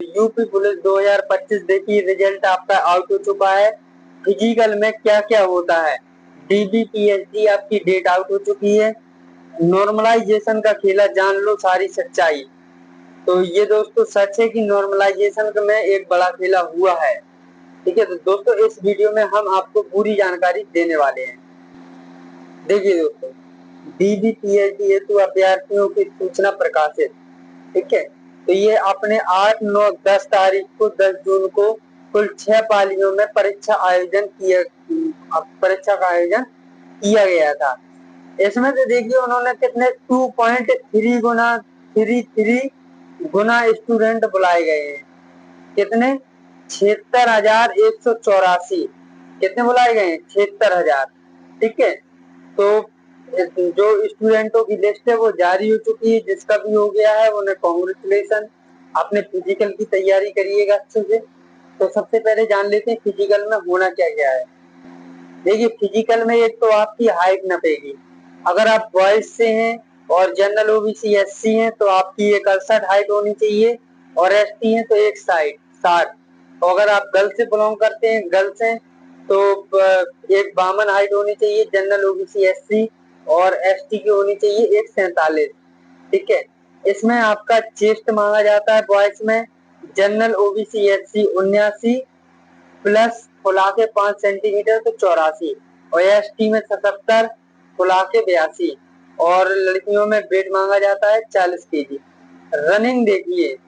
UP police 2025 देखिए result आपका out हो चुका है। फिजिकल में क्या क्या होता है, डीबीपीएसडी आपकी डेट आउट हो चुकी है। नॉर्मलाइजेशन का खेला जान लो सारी सच्चाई। तो ये दोस्तों सच है कि नॉर्मलाइजेशन में एक बड़ा खेला हुआ है। ठीक है, तो दोस्तों इस वीडियो में हम आपको पूरी जानकारी देने वाले हैं। देखिए दोस्तों, डीबीपीएसडी हेतु अभ्यर्थियों की सूचना प्रकाशित। ठीक है, तो ये अपने 8, 9, 10 तारीख को 10 जून को कुल 6 पालियों में परीक्षा का आयोजन किया गया था। इसमें से देखिए उन्होंने कितने 2.3 गुना स्टूडेंट बुलाए गए हैं। कितने? 76,184। कितने बुलाए गए हैं? 76,000। ठीक है, तो जो स्टूडेंटों की लिस्ट है वो जारी हो चुकी है। जिसका भी हो गया है उन्हें कॉन्ग्रेचुलेशन। अपने फिजिकल की तैयारी करिएगा अच्छे से। तो सबसे पहले जान लेते हैं फिजिकल में होना क्या क्या है। देखिए फिजिकल में एक तो आपकी हाइट नपेगी। अगर आप बॉयज से हैं और जनरल ओबीसी एससी हैं तो आपकी 61 हाइट होनी चाहिए, और एसटी हैं तो 60। और अगर आप गर्ल्स से बिलोंग करते हैं, गर्ल्स हैं तो 52 हाइट होनी चाहिए जनरल ओबीसी एससी, और एसटी की होनी चाहिए 147। ठीक है, इसमें आपका चेस्ट मांगा जाता है बॉयज में जनरल ओबीसी एससी 79 प्लस फुला के 5 सेंटीमीटर तो 84, और एसटी में 77 फुला के 82, और लड़कियों में वेट मांगा जाता है 40 केजी। रनिंग देखिए,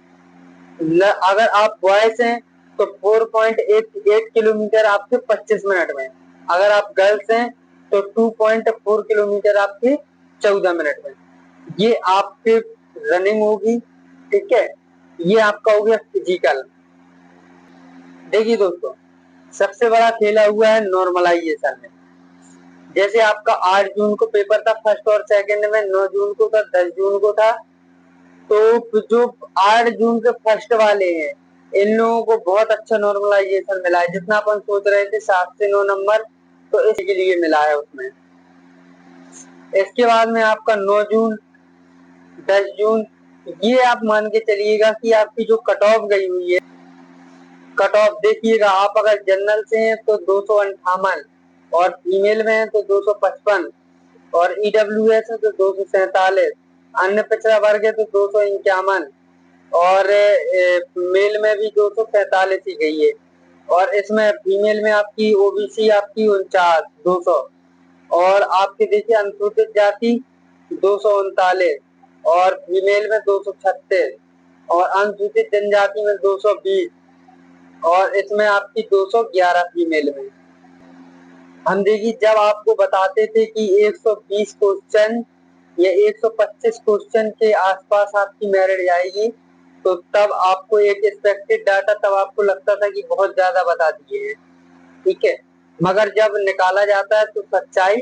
अगर आप बॉयज हैं तो 4.88 किलोमीटर आपके 25 मिनट में, अगर आप गर्ल्स हैं तो 2.4 किलोमीटर आपके 14 मिनट में। ये आपके रनिंग होगी। ठीक है, ये आपका हो गया फिजिकल। देखिए दोस्तों, सबसे बड़ा खेला हुआ है नॉर्मलाइजेशन में। जैसे आपका 8 जून को पेपर था फर्स्ट और सेकंड में, 9 जून को था, 10 जून को था। तो जो 8 जून के फर्स्ट वाले हैं इन लोगों को बहुत अच्छा नॉर्मलाइजेशन मिला है। जितना अपन सोच रहे थे 7 से 9 नंबर तो इसके लिए मिला है उसमें। इसके बाद में आपका 9 जून, 10 जून, ये आप मान के चलिएगा कि आपकी जो कट ऑफ गई हुई है। कट ऑफ देखिएगा, आप अगर जनरल से हैं तो 258, और फीमेल में है तो 255, और ईडब्ल्यूएस है तो 247, अन्य पिछड़ा वर्ग है तो 251, और मेल में भी 245 ही गई है। और इसमें फीमेल में आपकी ओबीसी आपकी 200, और आपके देखिए अनुसूचित जाति 239, और फीमेल में 236, और अनुसूचित जनजाति में 220, और इसमें आपकी 211 फीमेल में। हम देखिए जब आपको बताते थे कि 120 क्वेश्चन या 125 क्वेश्चन के आसपास आपकी मेरिट जाएगी, तो तब आपको एक एक्सपेक्टेड डाटा, तब आपको लगता था कि बहुत ज्यादा बता दिए हैं। ठीक है, मगर जब निकाला जाता है तो सच्चाई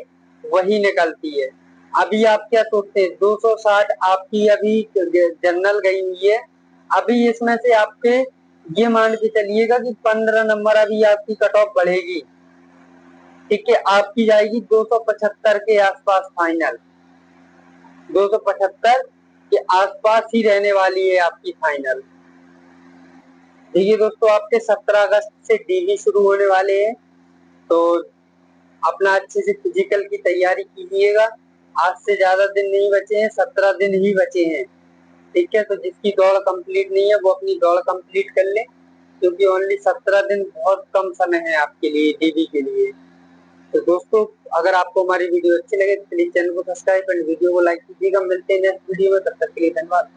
वही निकलती है। अभी आप क्या सोचते हैं 260 आपकी अभी जनरल गई हुई है। अभी इसमें से आपके ये मान के चलिएगा कि 15 नंबर अभी आपकी कट ऑफ बढ़ेगी। ठीक है, आपकी जाएगी 275 के आसपास फाइनल। 275 के आसपास ही रहने वाली है आपकी फाइनल। देखिए दोस्तों, आपके 17 अगस्त से डीवी शुरू होने वाले हैं, तो अपना अच्छे से फिजिकल की तैयारी कीजिएगा। आज से ज्यादा दिन नहीं बचे हैं, 17 दिन ही बचे हैं। ठीक है, तो जिसकी दौड़ कंप्लीट नहीं है वो अपनी दौड़ कंप्लीट कर ले, क्योंकि ओनली 17 दिन बहुत कम समय है आपके लिए डीबी के लिए। तो दोस्तों, अगर आपको हमारी वीडियो अच्छी लगे तो प्लीज चैनल को सब्सक्राइब एंड वीडियो को लाइक कीजिएगा। मिलते हैं नेक्स्ट वीडियो में, तब तक के लिए धन्यवाद।